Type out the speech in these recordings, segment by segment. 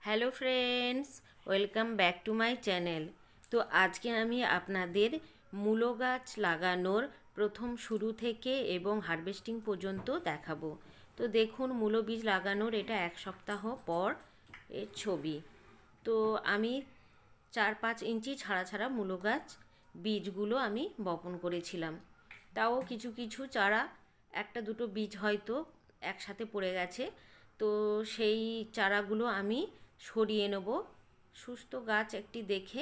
Hello friends, welcome back to my channel. তো আজকে আমি আপনাদের মূলো গাছ লাগানোর প্রথম শুরু থেকে এবং হারভেস্টিং পর্যন্ত দেখাবো। তো দেখুন, মূলো বীজ লাগানোর এটা 1 সপ্তাহ পর এর ছবি। তো আমি 4-5 ইঞ্চি ছাড়া ছাড়া মূলো গাছ বীজগুলো আমি বপন করেছিলাম। তাও কিছু কিছু চারা, একটা দুটো বীজ হয়তো একসাথে পড়ে গেছে। তো সেই চারাগুলো আমি সরিয়ে নেব, সুস্থ গাছ একটি দেখে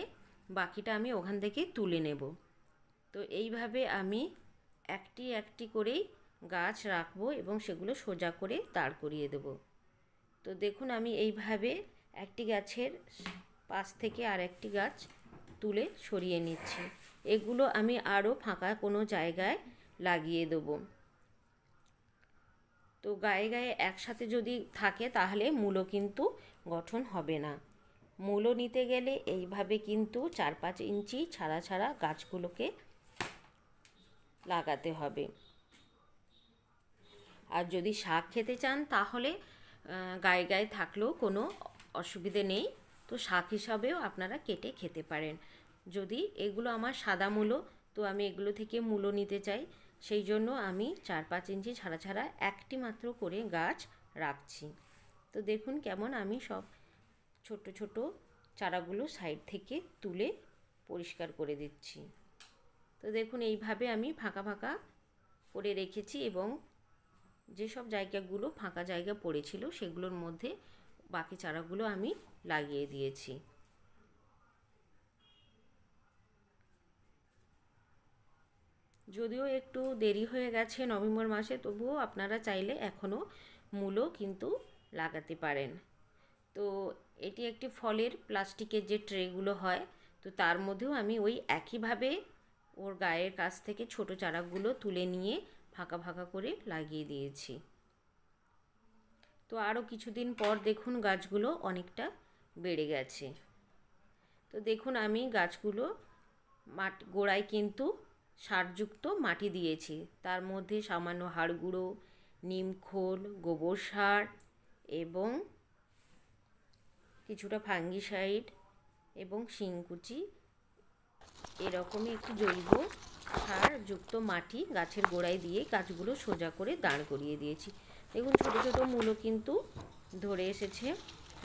বাকিটা আমি ওখান থেকে তুলে নেব। তো এইভাবে আমি একটি একটি করেই গাছ রাখবো এবং সেগুলো সোজা করে দাঁড় করিয়ে দেব। তো দেখুন, আমি এইভাবে একটি গাছের পাশ থেকে আর একটি গাছ তুলে সরিয়ে নিচ্ছি। এগুলো আমি আরও ফাঁকা কোনো জায়গায় লাগিয়ে দেবো। তো গায়ে গায়ে একসাথে যদি থাকে তাহলে মূলো কিন্তু গঠন হবে না। মূলো নিতে গেলে এইভাবে কিন্তু 4-5 ইঞ্চি ছাড়া ছাড়া গাছগুলোকে লাগাতে হবে। আর যদি শাক খেতে চান তাহলে গায়ে গায়ে থাকলেও কোনো অসুবিধে নেই। তো শাক হিসাবেও আপনারা কেটে খেতে পারেন। যদি এগুলো আমার সাদা মূলো, তো আমি এগুলো থেকে মূলো নিতে চাই, সেই জন্য আমি 4-5 ইঞ্চি ছাড়া ছাড়া একটি মাত্র করে গাছ রাখছি। তো দেখুন কেমন আমি সব ছোট ছোট চারাগুলো সাইড থেকে তুলে পরিষ্কার করে দিচ্ছি। তো দেখুন, এইভাবে আমি ফাঁকা ফাঁকা করে রেখেছি এবং যেসব জায়গাগুলো ফাঁকা জায়গা পড়েছিল সেগুলোর মধ্যে বাকি চারাগুলো আমি লাগিয়ে দিয়েছি। যদিও একটু দেরি হয়ে গেছে নভেম্বর মাসে, তবুও আপনারা চাইলে এখনও মূলো কিন্তু লাগাতে পারেন। তো এটি একটি ফলের প্লাস্টিকের যে ট্রেগুলো হয়, তো তার মধ্যেও আমি ওই একইভাবে ওর গায়ের কাছ থেকে ছোট চারাগুলো তুলে নিয়ে ফাঁকা ফাঁকা করে লাগিয়ে দিয়েছি। তো আরও কিছুদিন পর দেখুন গাছগুলো অনেকটা বেড়ে গেছে। তো দেখুন, আমি গাছগুলো গোড়ায় কিন্তু সারযুক্ত মাটি দিয়েছি, তার মধ্যে সামান্য হাড় গুঁড়ো, নিমখোল, গোবর সার এবং কিছুটা ফাঙ্গিসাইড এবং শিংকুচি, এরকমই একটি জৈব সারযুক্ত মাটি গাছের গোড়ায় দিয়ে গাছগুলো সোজা করে দাঁড় করিয়ে দিয়েছি। দেখুন, ছোটো ছোটো মূলো কিন্তু ধরে এসেছে।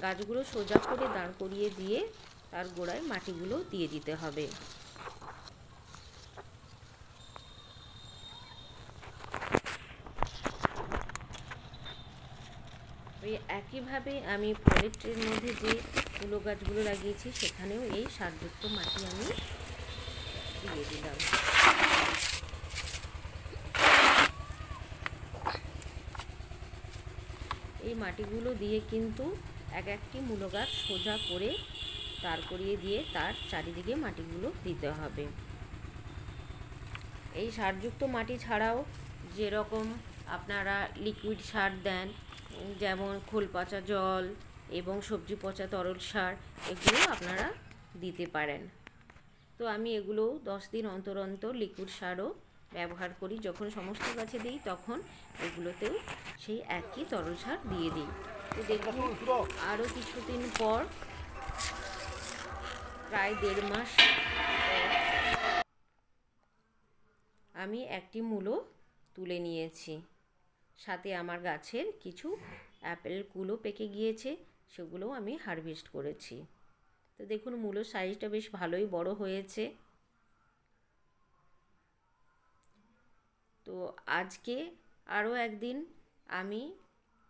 গাছগুলো সোজা করে দাঁড় করিয়ে দিয়ে তার গোড়ায় মাটিগুলো দিয়ে দিতে হবে। ওই একইভাবে আমি পরের ট্রের মধ্যে যে মূলো গাছগুলো লাগিয়েছি সেখানেও এই সারযুক্ত মাটি আমি দিয়ে দিলাম। এই মাটিগুলো দিয়ে কিন্তু এক একটি মূলো গাছ সোজা করে দাঁড় করিয়ে দিয়ে তার চারিদিকে মাটিগুলো দিতে হবে। এই সারযুক্ত মাটি ছাড়াও যেরকম আপনারা লিকুইড সার দেন, যেমন খোল পচা জল এবং সবজি পচা তরল সার, এগুলো আপনারা দিতে পারেন। তো আমি এগুলো 10 দিন অন্তর অন্তর লিকুইড সারও ব্যবহার করি। যখন সমস্ত গাছে দিই তখন এগুলোতেও সেই একই তরল সার দিয়ে দিই। তো দেখুন, আরও কিছুদিন পর, প্রায় 1.5 মাস আমি একটি মূলো তুলে নিয়েছি। সাথে আমার গাছের কিছু অ্যাপেল কুলও পেকে গিয়েছে, সেগুলোও আমি হারভেস্ট করেছি। তো দেখুন, মূলোর সাইজটা বেশ ভালোই বড় হয়েছে। তো আজকে আরও একদিন আমি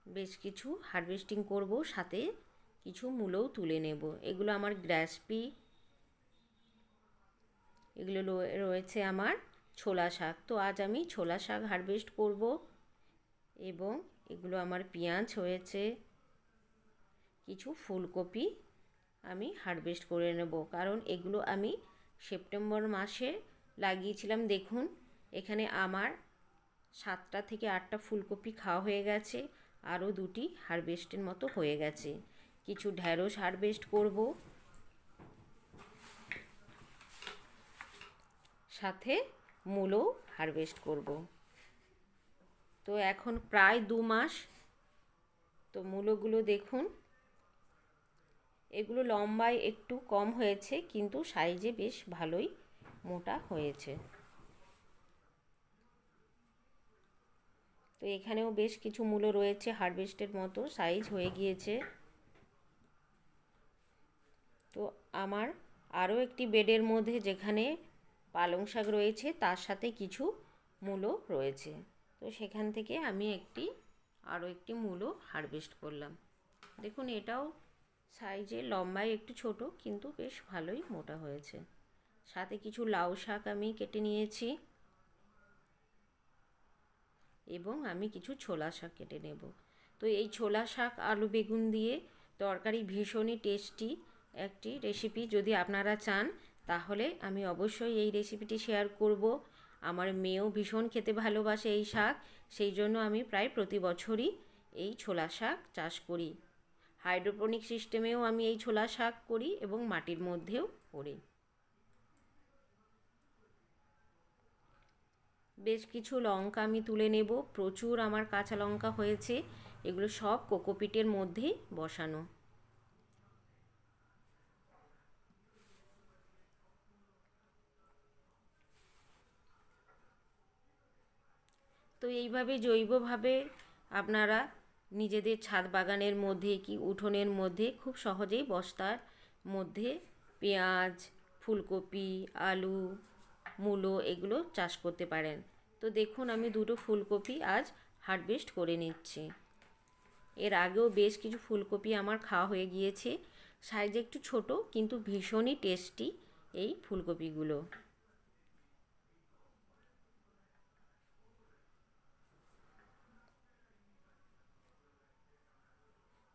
বেশ কিছু হারভেস্টিং করব, সাথে কিছু মূলও তুলে নেব। এগুলো আমার গ্রাসপি, এগুলো রয়েছে আমার ছোলা শাক। তো আজ আমি ছোলা শাক হারভেস্ট করব এবং এগুলো আমার পেঁয়াজ হয়েছে, কিছু ফুলকপি আমি হারভেস্ট করে নেব, কারণ এগুলো আমি সেপ্টেম্বর মাসে লাগিয়েছিলাম। দেখুন, এখানে আমার 7টা থেকে 8টা ফুলকপি খাওয়া হয়ে গেছে, আরও 2টি হারভেস্টের মতো হয়ে গেছে। কিছু ঢ্যাঁড়স হারভেস্ট করব, সাথে মূলো হারভেস্ট করব। তো এখন প্রায় 2 মাস। তো মূলোগুলো দেখুন এগুলো লম্বায় একটু কম হয়েছে কিন্তু সাইজে বেশ ভালোই মোটা হয়েছে। তো এখানেও বেশ কিছু মূলো রয়েছে, হারভেস্টের মতো সাইজ হয়ে গিয়েছে। তো আমার আরও একটি বেডের মধ্যে যেখানে পালং শাক রয়েছে তার সাথে কিছু মূলো রয়েছে। তো সেখান থেকে আমি আরও একটি মূলো হারভেস্ট করলাম। দেখুন এটাও সাইজে লম্বায় একটু ছোট কিন্তু বেশ ভালোই মোটা হয়েছে। সাথে কিছু লাউ শাক আমি কেটে নিয়েছি এবং আমি কিছু ছোলা শাক কেটে নেব। তো এই ছোলা শাক আলু বেগুন দিয়ে তরকারি ভীষণই টেস্টি একটি রেসিপি। যদি আপনারা চান তাহলে আমি অবশ্যই এই রেসিপিটি শেয়ার করব। আমার মেয়েও ভীষণ খেতে ভালোবাসে এই শাক, সেই জন্য আমি প্রায় প্রতি বছরই এই ছোলা শাক চাষ করি। হাইড্রোপনিক সিস্টেমেও আমি এই ছোলা শাক করি এবং মাটির মধ্যেও করি। বেশ কিছু লঙ্কা আমি তুলে নেব। প্রচুর আমার কাঁচা লঙ্কা হয়েছে, এগুলো সব কোকোপিটের মধ্যেই বসানো। তো এইভাবে জৈবভাবে আপনারা নিজেদের ছাদ বাগানের মধ্যে কি উঠোনের মধ্যে খুব সহজেই বস্তার মধ্যে পেঁয়াজ, ফুলকপি, আলু, মূলো এগুলো চাষ করতে পারেন। তো দেখুন আমি দুটো ফুলকপি আজ হারভেস্ট করে নিচ্ছি। এর আগেও বেশ কিছু ফুলকপি আমার খাওয়া হয়ে গিয়েছে। সাইজে একটু ছোট কিন্তু ভীষণই টেস্টি এই ফুলকপিগুলো।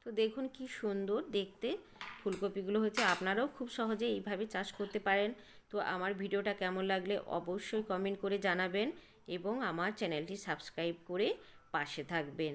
তো দেখুন কি সুন্দর দেখতে ফুলকপিগুলো হচ্ছে। আপনারাও খুব সহজে এইভাবে চাষ করতে পারেন। তো আমার ভিডিওটা কেমন লাগলে অবশ্যই কমেন্ট করে জানাবেন এবং আমার চ্যানেলটি সাবস্ক্রাইব করে পাশে থাকবেন।